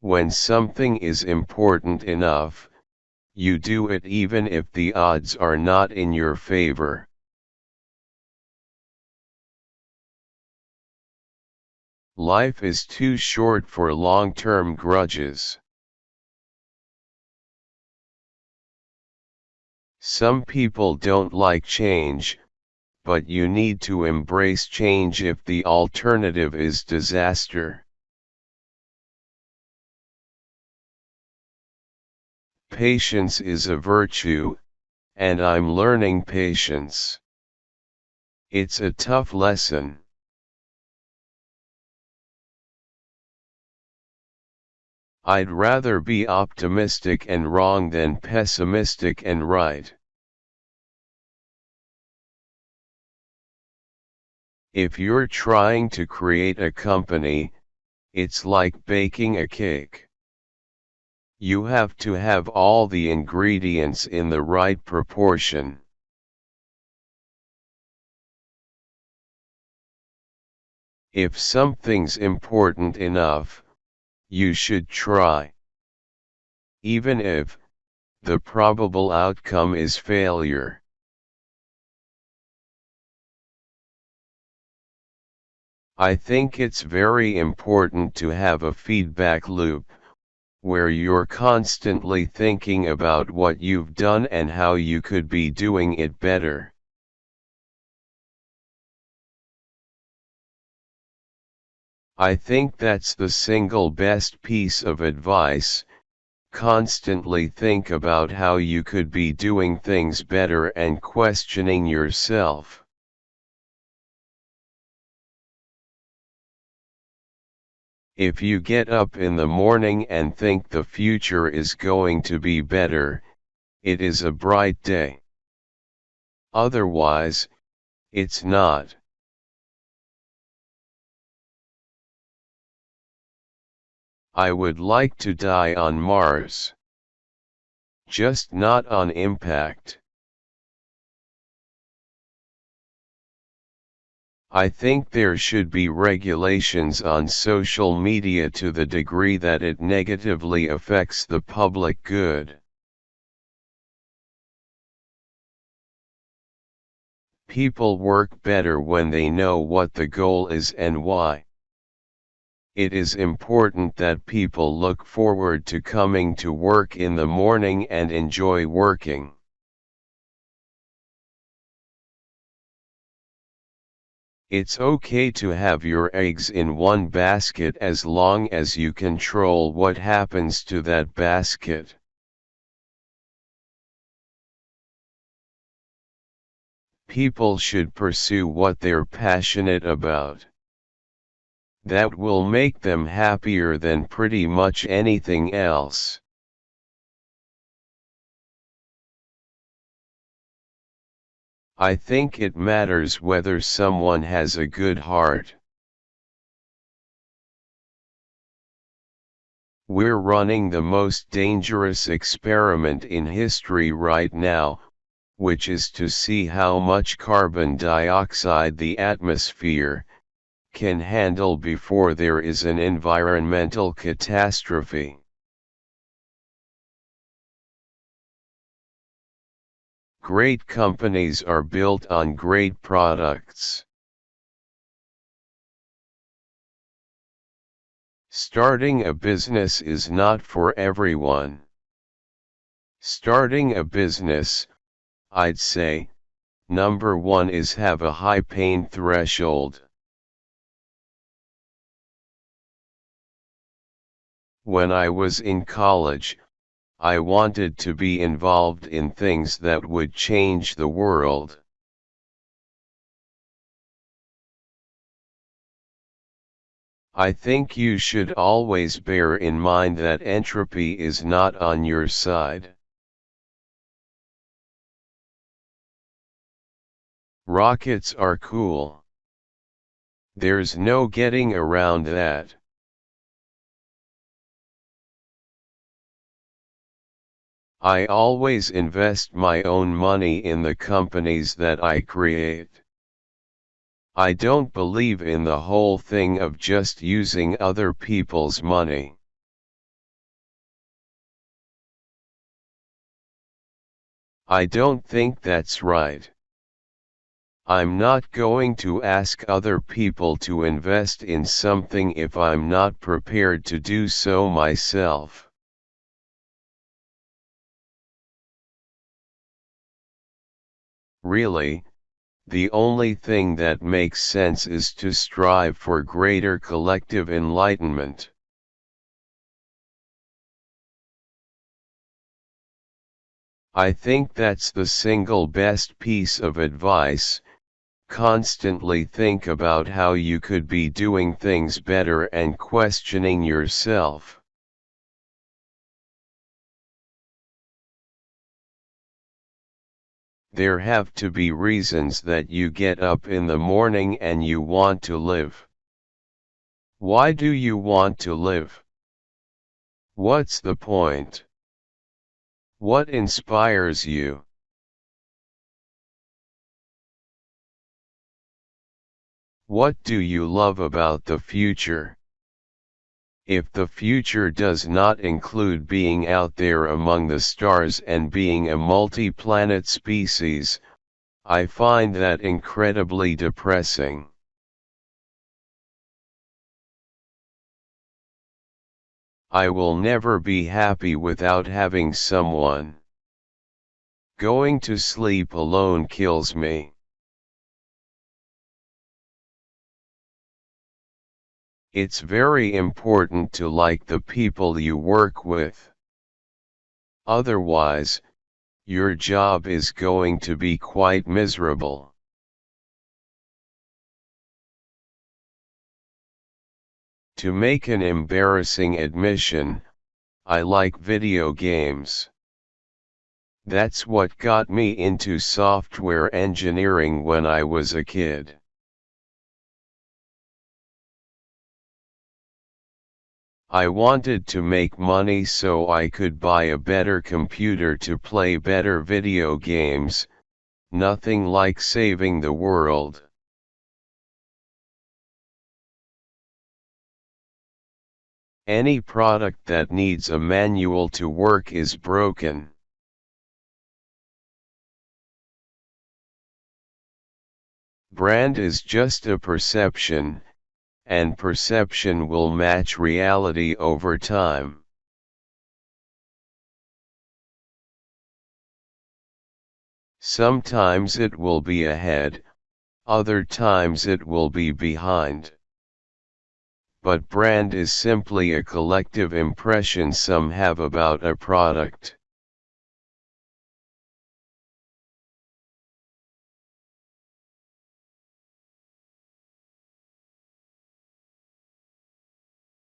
When something is important enough, you do it even if the odds are not in your favor. Life is too short for long-term grudges. Some people don't like change, but you need to embrace change if the alternative is disaster. Patience is a virtue, and I'm learning patience. It's a tough lesson. I'd rather be optimistic and wrong than pessimistic and right. If you're trying to create a company, it's like baking a cake. You have to have all the ingredients in the right proportion. If something's important enough, you should try. Even if the probable outcome is failure. I think it's very important to have a feedback loop, where you're constantly thinking about what you've done and how you could be doing it better. I think that's the single best piece of advice. Constantly think about how you could be doing things better and questioning yourself. If you get up in the morning and think the future is going to be better, it is a bright day. Otherwise, it's not. I would like to die on Mars. Just not on impact. I think there should be regulations on social media to the degree that it negatively affects the public good. People work better when they know what the goal is and why. It is important that people look forward to coming to work in the morning and enjoy working. It's okay to have your eggs in one basket as long as you control what happens to that basket. People should pursue what they're passionate about. That will make them happier than pretty much anything else. I think it matters whether someone has a good heart. We're running the most dangerous experiment in history right now, which is to see how much carbon dioxide the atmosphere can handle before there is an environmental catastrophe. Great companies are built on great products. Starting a business is not for everyone. Starting a business, I'd say, number one is have a high pain threshold. When I was in college, I wanted to be involved in things that would change the world. I think you should always bear in mind that entropy is not on your side. Rockets are cool. There's no getting around that. I always invest my own money in the companies that I create. I don't believe in the whole thing of just using other people's money. I don't think that's right. I'm not going to ask other people to invest in something if I'm not prepared to do so myself. Really, the only thing that makes sense is to strive for greater collective enlightenment. I think that's the single best piece of advice. Constantly think about how you could be doing things better and questioning yourself. There have to be reasons that you get up in the morning and you want to live. Why do you want to live? What's the point? What inspires you? What do you love about the future? If the future does not include being out there among the stars and being a multi-planet species, I find that incredibly depressing. I will never be happy without having someone. Going to sleep alone kills me. It's very important to like the people you work with. Otherwise, your job is going to be quite miserable. To make an embarrassing admission, I like video games. That's what got me into software engineering when I was a kid. I wanted to make money so I could buy a better computer to play better video games. Nothing like saving the world. Any product that needs a manual to work is broken. Brand is just a perception, and perception will match reality over time. Sometimes it will be ahead, other times it will be behind. But brand is simply a collective impression some have about a product.